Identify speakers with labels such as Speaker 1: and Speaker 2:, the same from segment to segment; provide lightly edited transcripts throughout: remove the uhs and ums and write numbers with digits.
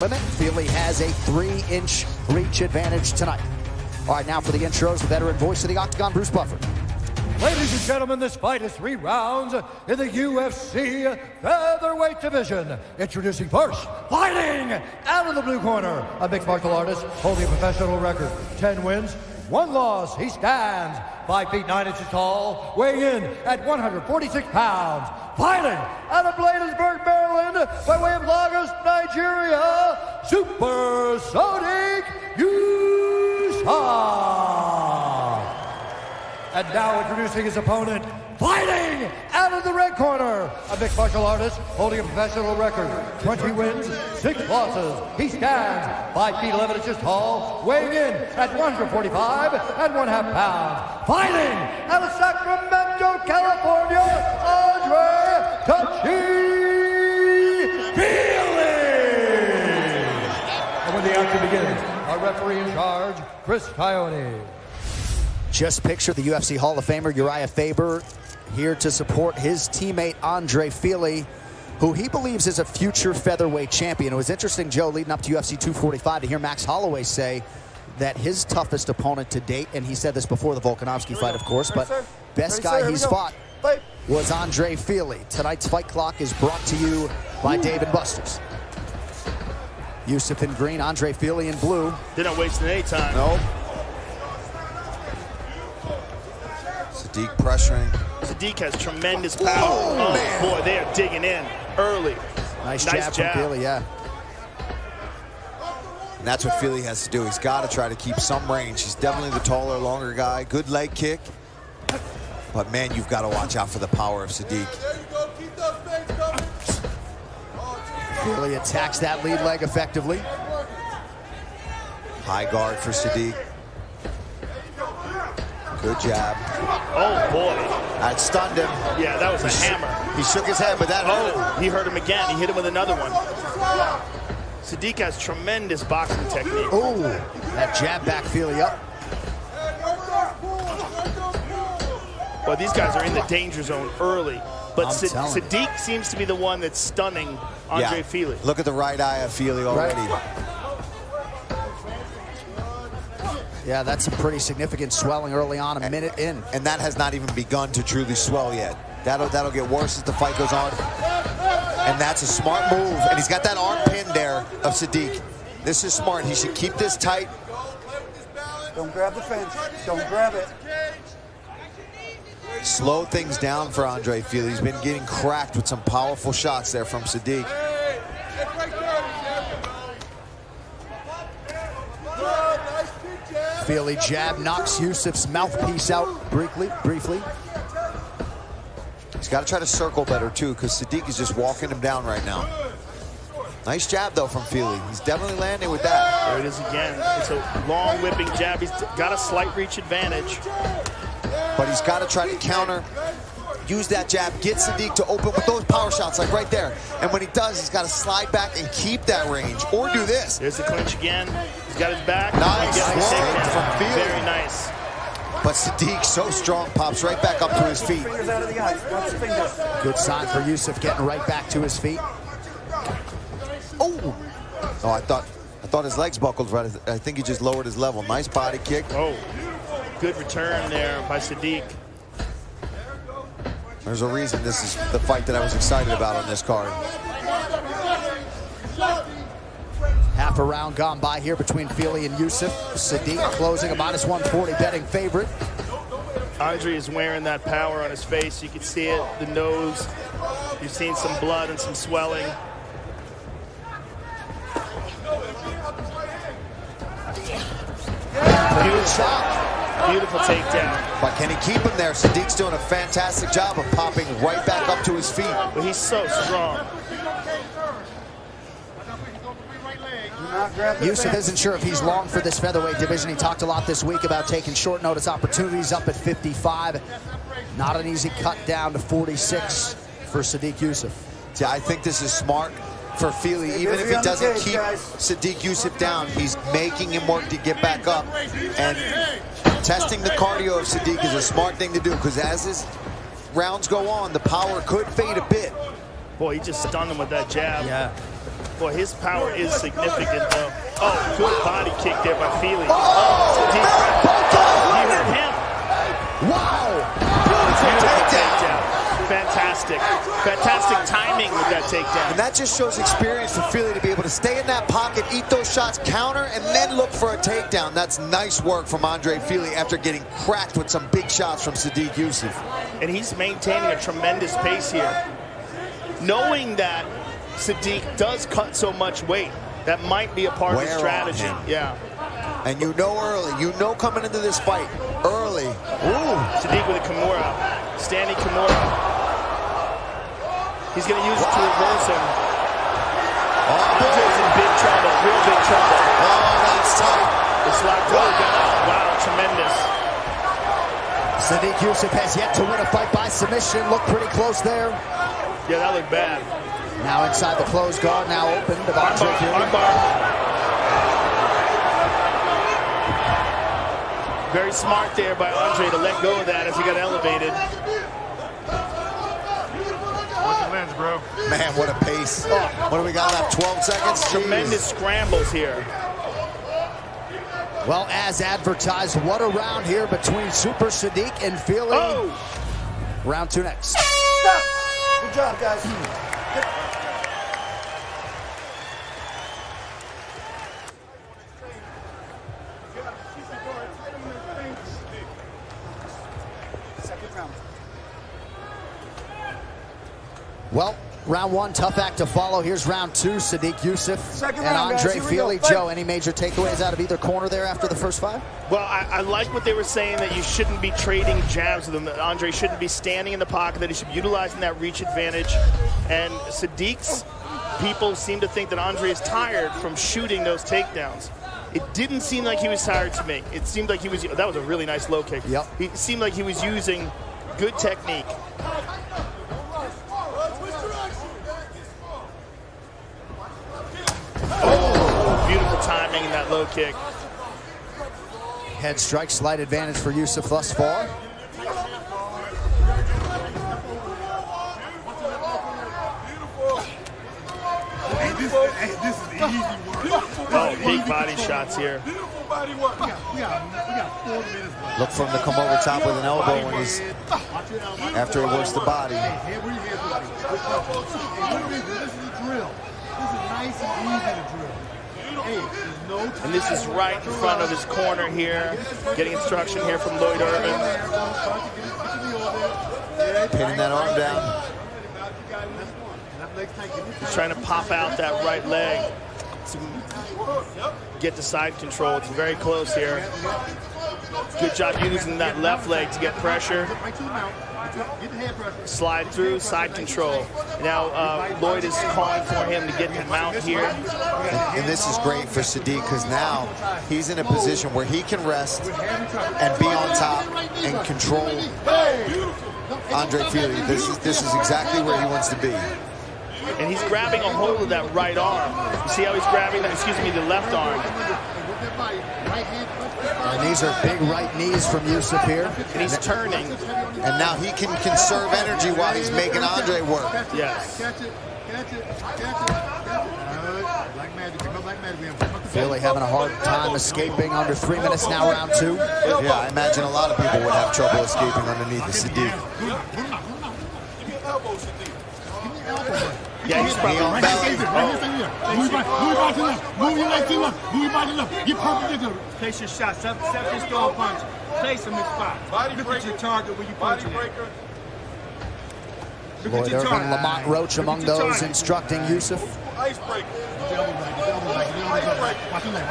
Speaker 1: FIli has a 3-inch reach advantage tonight. All right, now for the intros, the veteran voice of the Octagon, Bruce Buffer.
Speaker 2: Ladies and gentlemen, this fight is 3 rounds in the UFC featherweight division. Introducing first, fighting out of the blue corner, a mixed martial artist holding a professional record, 10 wins, 1 loss. He stands 5 feet 9 inches tall, weighing in at 146 pounds. Fighting out of Bladensburg, Maryland, by way of Lagos, Nigeria, Super Sodiq Yusuff. And now introducing his opponent, fighting out of the red corner, a mixed martial artist holding a professional record, 20 wins, 6 losses. He stands 5 feet 11 inches tall, weighing in at 145 and 1/2 pounds. Fighting out of Sacramento, California, FIli. And when the action begins, our referee in charge, Chris Tione.
Speaker 1: Just picture the UFC Hall of Famer Uriah Faber here to support his teammate Andre FIli, who he believes is a future featherweight champion. It was interesting, Joe, leading up to UFC 245 to hear Max Holloway say that his toughest opponent to date, and he said this before the Volkanovski fight, of course, but best guy he's fought was Andre FIli. Tonight's Fight Clock is brought to you by Dave & Buster's. Yusuff in green, Andre FIli in blue.
Speaker 3: Didn't waste any time.
Speaker 1: Nope.
Speaker 4: Sodiq pressuring.
Speaker 3: Sodiq has tremendous power. Oh boy, they are digging in early.
Speaker 1: Nice jab from FIli, yeah.
Speaker 4: And that's what FIli has to do. He's got to try to keep some range. He's definitely the taller, longer guy. Good leg kick. But, man, you've got to watch out for the power of Sodiq.
Speaker 1: FIli attacks that lead leg effectively.
Speaker 4: High guard for Sodiq. Good jab.
Speaker 3: Oh, boy.
Speaker 4: That stunned him.
Speaker 3: Yeah, that was a hammer.
Speaker 4: He shook his head, but that hurt him.
Speaker 3: He hurt him again. He hit him with another one. Sodiq has tremendous boxing technique.
Speaker 1: Oh, that jab back FIli up.
Speaker 3: Well, these guys are in the danger zone early. But
Speaker 1: Sodiq
Speaker 3: seems to be the one that's stunning Andre FIli.
Speaker 4: Look at the right eye of FIli already.
Speaker 1: Right. Yeah, that's a pretty significant swelling early on, a minute in.
Speaker 4: And that has not even begun to truly swell yet. That'll get worse as the fight goes on. And that's a smart move. And he's got that arm pinned there of Sodiq. This is smart. He should keep this tight.
Speaker 5: Don't grab the fence. Don't grab it.
Speaker 4: Slow things down for Andre FIli. He's been getting cracked with some powerful shots there from Sodiq.
Speaker 1: FIli jab knocks Yusuff's mouthpiece out briefly.
Speaker 4: He's got to try to circle better, too, because Sodiq is just walking him down right now. Nice jab, though, from FIli. He's definitely landing with that.
Speaker 3: There it is again. It's a long whipping jab. He's got a slight reach advantage.
Speaker 4: But he's got to try to counter, use that jab, get Sodiq to open with those power shots, like right there. And when he does, he's got to slide back and keep that range, or do this.
Speaker 3: There's the clinch again. He's got his back.
Speaker 4: Nice from FIli.
Speaker 3: Very nice.
Speaker 4: But Sodiq, so strong, pops right back up to his feet.
Speaker 5: Fingers out of the eyes. Watch the fingers.
Speaker 1: Good sign for Yusuff getting right back to his feet.
Speaker 4: Oh, I thought his legs buckled right. I think he just lowered his level. Nice body kick.
Speaker 3: Oh, good return there by Sodiq.
Speaker 4: There's a reason this is the fight that I was excited about on this card.
Speaker 1: Half a round gone by here between FIli and Yusuff. Sodiq closing a -140 betting favorite.
Speaker 3: Andre is wearing that power on his face. You can see it, the nose. You've seen some blood and some swelling.
Speaker 4: Beautiful shot.
Speaker 3: Beautiful takedown.
Speaker 4: But can he keep him there? Sodiq's doing a fantastic job of popping right back up to his feet.
Speaker 3: But he's so strong.
Speaker 1: Yusuff isn't sure if he's long for this featherweight division. He talked a lot this week about taking short notice opportunities up at 55. Not an easy cut down to 46 for Sodiq Yusuff.
Speaker 4: Yeah, I think this is smart for FIli. Even if he doesn't keep Sodiq Yusuff down, he's making him work to get back up. And testing the cardio of Sodiq is a smart thing to do, because as his rounds go on, the power could fade a bit.
Speaker 3: Boy, he just stunned him with that jab.
Speaker 1: Yeah.
Speaker 3: Boy, his power is significant, though. Oh, good body kick there by FIli. Oh, deep breath. He hurt him.
Speaker 1: Wow.
Speaker 3: Beautiful takedown. Fantastic. Fantastic timing with that takedown.
Speaker 4: And that just shows experience for FIli to be able to stay in that pocket, eat those shots, counter, and then look for a takedown. That's nice work from Andre FIli after getting cracked with some big shots from Sodiq Yusuff.
Speaker 3: And he's maintaining a tremendous pace here. Knowing that Sodiq does cut so much weight, that might be a part of the strategy. Yeah.
Speaker 4: And you know early, you know coming into this fight, early. Ooh.
Speaker 3: Sodiq with a Kimura, standing Kimura. He's going to use it to reverse him. Andre's in big trouble, real big trouble.
Speaker 4: Oh, that's tight.
Speaker 3: It's locked up. Wow, tremendous.
Speaker 1: Sodiq Yusuff has yet to win a fight by submission. Looked pretty close there.
Speaker 3: Yeah, that looked bad.
Speaker 1: Now inside the closed guard, now open.
Speaker 3: Armbar. Very smart there by Andre to let go of that as he got elevated.
Speaker 6: Bro.
Speaker 4: Man, what a pace. What do we got left? 12 seconds?
Speaker 3: Tremendous scrambles here.
Speaker 1: Well, as advertised, what a round here between Super Sodiq and FIli.
Speaker 3: Oh!
Speaker 1: Round 2 next.
Speaker 5: Stop! Good job, guys. Second round.
Speaker 1: Well, round 1, tough act to follow. Here's round 2, Sodiq Yusuff
Speaker 5: Second
Speaker 1: and
Speaker 5: round,
Speaker 1: Andre
Speaker 5: guys. Here we
Speaker 1: FIli.
Speaker 5: go.
Speaker 1: Joe, any major takeaways out of either corner there after the first 5?
Speaker 3: Well, I like what they were saying, that you shouldn't be trading jabs with him, that Andre shouldn't be standing in the pocket, that he should be utilizing that reach advantage. And Sodiq's people seem to think that Andre is tired from shooting those takedowns. It didn't seem like he was tired to me. It seemed like he was, that was a really nice low kick.
Speaker 1: Yep.
Speaker 3: It seemed like he was using good technique. Oh, beautiful timing in that low kick.
Speaker 1: Head strike, slight advantage for Yusuff thus far.
Speaker 6: This is easy work.
Speaker 3: Oh, big body shots here.
Speaker 6: Beautiful body work. We got 4 minutes left.
Speaker 4: Look for him to come over top with an elbow when he's after he works the body.
Speaker 6: Hey, where you head? This is a drill. This is nice and easy to drill. Hey, there's no time.
Speaker 3: And this is right in front of his corner here. Getting instruction here from Lloyd Irvin.
Speaker 4: Pinning that arm down.
Speaker 3: He's trying to pop out that right leg to get the side control. It's very close here. Good job using that left leg to get pressure. Slide through, side control. Now Lloyd is calling for him to get the mount here.
Speaker 4: And this is great for Sodiq because now he's in a position where he can rest and be on top and control Andre FIli. This is exactly where he wants to be.
Speaker 3: And he's grabbing a hold of that right arm. You see how he's grabbing that, the left arm.
Speaker 1: And these are big right knees from Yusuff here.
Speaker 3: And he's turning.
Speaker 4: And now he can conserve energy while he's making Andre work.
Speaker 3: Yes.
Speaker 1: FIli having a hard time escaping under 3 minutes now, round 2.
Speaker 4: Yeah, I imagine a lot of people would have trouble escaping underneath the Sodiq.
Speaker 3: Yeah, he's probably
Speaker 4: on belly.
Speaker 6: Move your leg to left. Move your body left. Get perpendicular. Place your shot. Set your strong punch. Place him in spot. Look at your target where you punch it.
Speaker 1: Lloyd Irvin, Lamont Roach among those instructing Yusuff.
Speaker 6: Icebreaker. Watch your leg.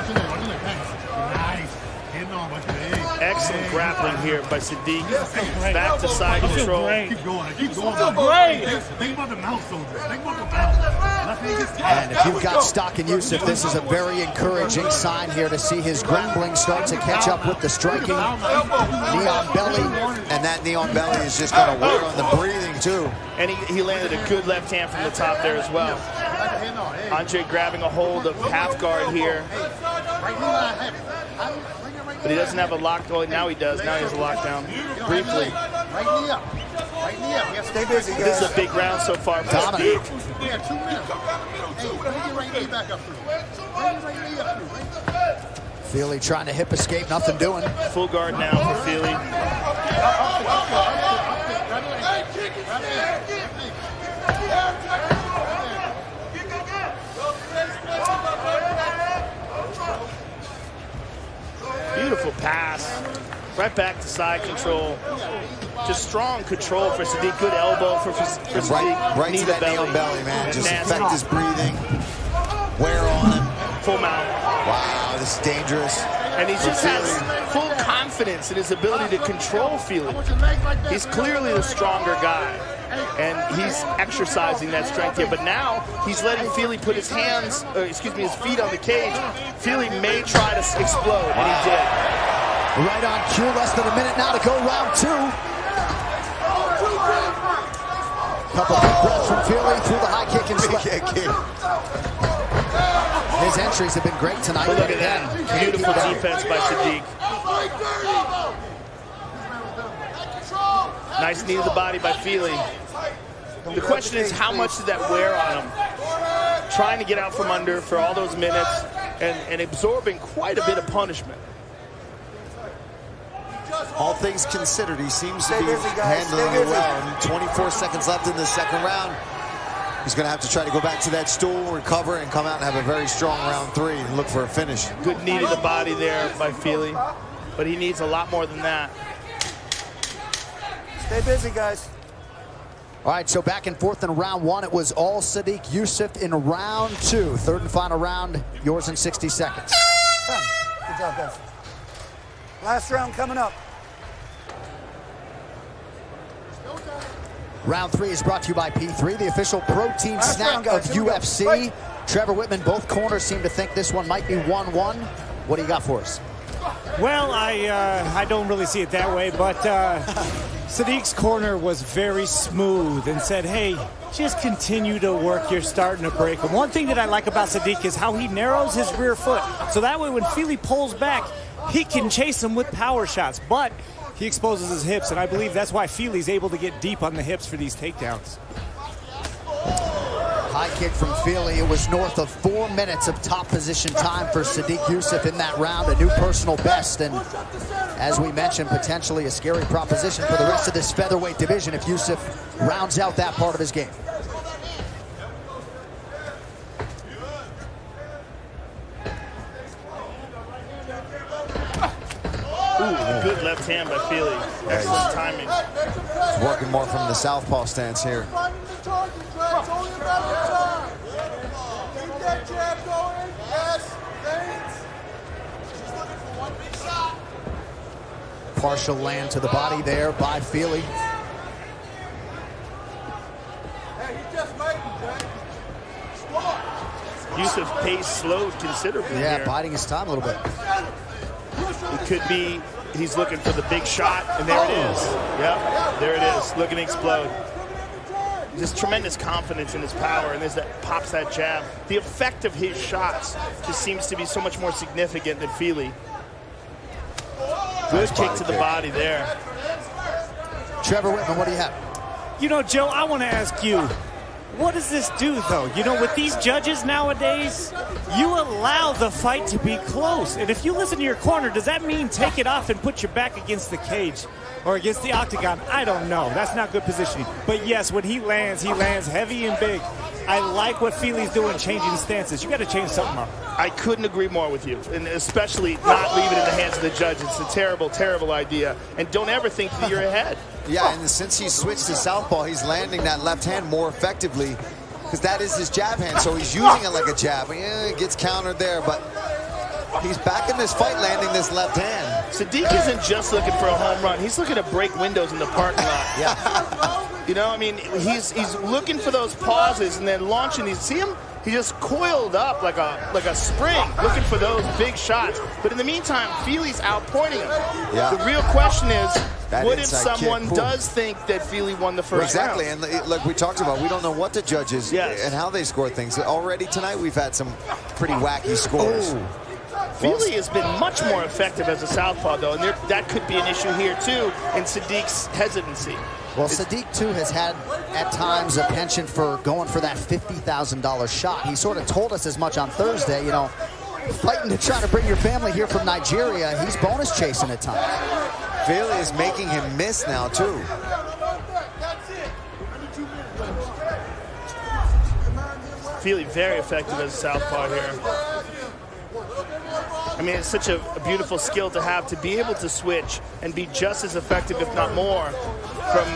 Speaker 6: Nice. Hitting on. Watch your leg.
Speaker 3: excellent grappling here by Sodiq. Back to side control.
Speaker 6: Keep going. Great. Think about the mouth, soldiers. Think about the mouth.
Speaker 1: And if you've got stock in Yusuff, this is a very encouraging sign here to see his grappling start to catch up with the striking. Knee on belly.
Speaker 4: And that knee on belly is just going to wear on the breathing, too.
Speaker 3: And he landed a good left hand from the top there as well. Andre grabbing a hold of half guard here. But he doesn't have a lock. Oh, now he does. Now he has a lockdown. Briefly.
Speaker 6: Right knee up.
Speaker 5: Stay busy, guys.
Speaker 3: This is a big round so far.
Speaker 1: Dominant.
Speaker 6: Yeah, 2 minutes. Hey, bring your right knee back up through. Bring your right knee up through.
Speaker 1: FIli trying to hip escape, nothing doing.
Speaker 3: Full guard now for FIli. Beautiful pass. Right back to side control. Just strong control for Sodiq. Good elbow for Sodiq.
Speaker 4: Right
Speaker 3: knee
Speaker 4: to that knee on belly, man. Just affect his breathing. Wear on him.
Speaker 3: Full mount.
Speaker 4: Wow, this is dangerous.
Speaker 3: And he just has full confidence in his ability to control FIli. He's clearly the stronger guy. And he's exercising that strength here. But now he's letting FIli put his his feet on the cage. FIli may try to explode, and he did.
Speaker 1: Right on cue, less than a minute now to go, round 2. Couple big breaths from FIli through the high kick and his entries have been great tonight.
Speaker 3: But look at that. Beautiful defense by Sodiq. Nice knee to the body by FIli. The question is, how much did that wear on him? Trying to get out from under for all those minutes and absorbing quite a bit of punishment.
Speaker 4: All things considered, he seems to be handling it well. And 24 seconds left in the second round. He's going to have to try to go back to that stool, recover, and come out and have a very strong round 3 and look for a finish.
Speaker 3: Good knee to the body there by FIli, but he needs a lot more than that.
Speaker 5: Stay busy, guys.
Speaker 1: All right, so back and forth in round 1. It was all Sodiq Yusuff in round 2. Third and final round, yours in 60 seconds.
Speaker 5: Good job, guys. Last round coming up.
Speaker 1: Round 3 is brought to you by P3, the official protein snack of UFC. Trevor Whitman, both corners seem to think this one might be 1-1. What do you got for us?
Speaker 7: Well, I don't really see it that way, but Sodiq's corner was very smooth and said, hey, just continue to work. You're starting to break him. One thing that I like about Sodiq is how he narrows his rear foot. So that way when FIli pulls back, he can chase him with power shots. But he exposes his hips, and I believe that's why FIli's able to get deep on the hips for these takedowns.
Speaker 1: High kick from FIli. It was north of 4 minutes of top position time for Sodiq Yusuff in that round, a new personal best. And as we mentioned, potentially a scary proposition for the rest of this featherweight division if Yusuff rounds out that part of his game.
Speaker 3: Ooh, good left hand by FIli. Excellent timing.
Speaker 4: He's working more from the southpaw stance here.
Speaker 1: Partial land to the body there by FIli.
Speaker 3: Yusuff pace slowed considerably
Speaker 1: Yeah,
Speaker 3: here.
Speaker 1: biding his time a little bit.
Speaker 3: It could be he's looking for the big shot, and there it is. Yep, there it is, looking to explode. Just tremendous confidence in his power, and as that pops that jab, the effect of his shots just seems to be so much more significant than FIli. Good kick to the body there.
Speaker 1: Trevor Whitman, what do you have?
Speaker 7: You know, Joe, I want to ask you, what does this do, though? You know, with these judges nowadays, you allow the fight to be close. And if you listen to your corner, does that mean take it off and put your back against the cage or against the octagon? I don't know. That's not good positioning. But yes, when he lands heavy and big. I like what FIli's doing, changing stances. You got to change something up.
Speaker 3: I couldn't agree more with you, and especially not leave it in the hands of the judge. It's a terrible, terrible idea. And don't ever think that you're ahead.
Speaker 4: Yeah, and since he switched to southpaw, he's landing that left hand more effectively because that is his jab hand, so he's using it like a jab. Yeah, it gets countered there, but he's back in this fight landing this left hand.
Speaker 3: Sodiq isn't just looking for a home run. He's looking to break windows in the parking lot.
Speaker 4: Yeah.
Speaker 3: You know, I mean, he's looking for those pauses and then launching these. See him? He just coiled up like a spring, looking for those big shots. But in the meantime, FIli's outpointing him.
Speaker 4: Yeah.
Speaker 3: The real question is,
Speaker 4: that
Speaker 3: what if
Speaker 4: inside
Speaker 3: someone
Speaker 4: kick,
Speaker 3: does think that FIli won the first round?
Speaker 4: Exactly, and like we talked about, we don't know what the judges and how they score things. Already tonight, we've had some pretty wacky scores.
Speaker 3: FIli has been much more effective as a southpaw, though, and that could be an issue here, too, in Sodiq's hesitancy.
Speaker 1: Well, Sodiq, too, has had, at times, a penchant for going for that $50,000 shot. He sort of told us as much on Thursday, you know, fighting to try to bring your family here from Nigeria. He's bonus chasing at times.
Speaker 4: FIli is making him miss now, too.
Speaker 3: FIli very effective as a southpaw here. I mean, it's such a beautiful skill to have, to be able to switch and be just as effective, if not more, from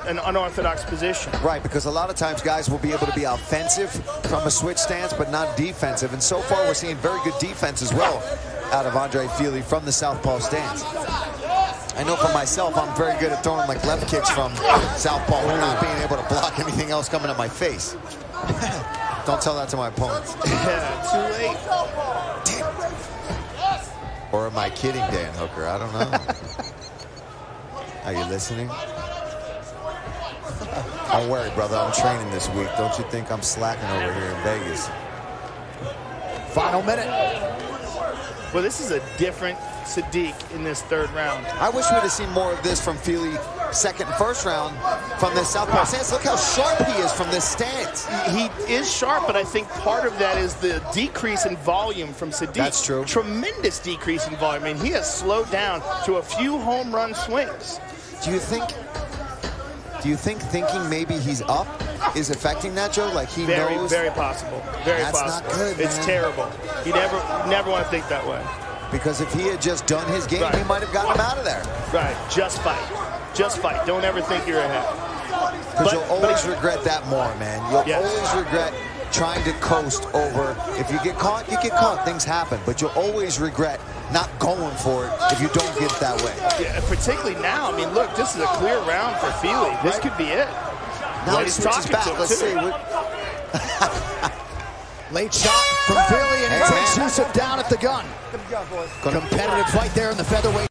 Speaker 3: an unorthodox position.
Speaker 4: Right, because a lot of times guys will be able to be offensive from a switch stance, but not defensive. And so far, we're seeing very good defense as well out of Andre FIli from the southpaw stance. I know for myself, I'm very good at throwing like left kicks from southpaw, but not being able to block anything else coming at my face. Don't tell that to my opponents.
Speaker 3: Yeah, too late.
Speaker 4: Damn. Or am I kidding, Dan Hooker? I don't know. Are you listening? Don't worry, brother. I'm training this week. Don't you think I'm slacking over here in Vegas?
Speaker 1: Final minute.
Speaker 3: Well, this is a different Sodiq in this third round.
Speaker 4: I wish we'd have seen more of this from FIli second and first round from this southpaw stance. Look how sharp he is from this stance.
Speaker 3: He is sharp, but I think part of that is the decrease in volume from Sodiq.
Speaker 4: That's true.
Speaker 3: Tremendous decrease in volume. I mean, he has slowed down to a few home run swings.
Speaker 4: Do you think thinking maybe he's up is affecting that, Joe? Like he knows?
Speaker 3: Very possible. Very
Speaker 4: That's
Speaker 3: possible.
Speaker 4: not good,
Speaker 3: It's
Speaker 4: man.
Speaker 3: terrible. You never want to think that way.
Speaker 4: Because if he had just done his game,
Speaker 3: Right.
Speaker 4: he might have gotten him out of there.
Speaker 3: Right. Just fight. Just fight. Don't ever think you're ahead.
Speaker 4: Because you'll always regret that more, man. You'll always regret trying to coast over. If you get caught, you get caught. Things happen. But you'll always regret not going for it if you don't get that way.
Speaker 3: Yeah, particularly now. I mean, look, this is a clear round for FIli. This could be it.
Speaker 4: Now he
Speaker 3: he's
Speaker 4: switches
Speaker 3: talking
Speaker 4: back.
Speaker 3: to him,
Speaker 4: Let's
Speaker 3: too.
Speaker 4: see.
Speaker 1: Late shot from FIli, and it takes Yusuff down at the gun.
Speaker 5: Good job, boys.
Speaker 1: Competitive fight there in the featherweight.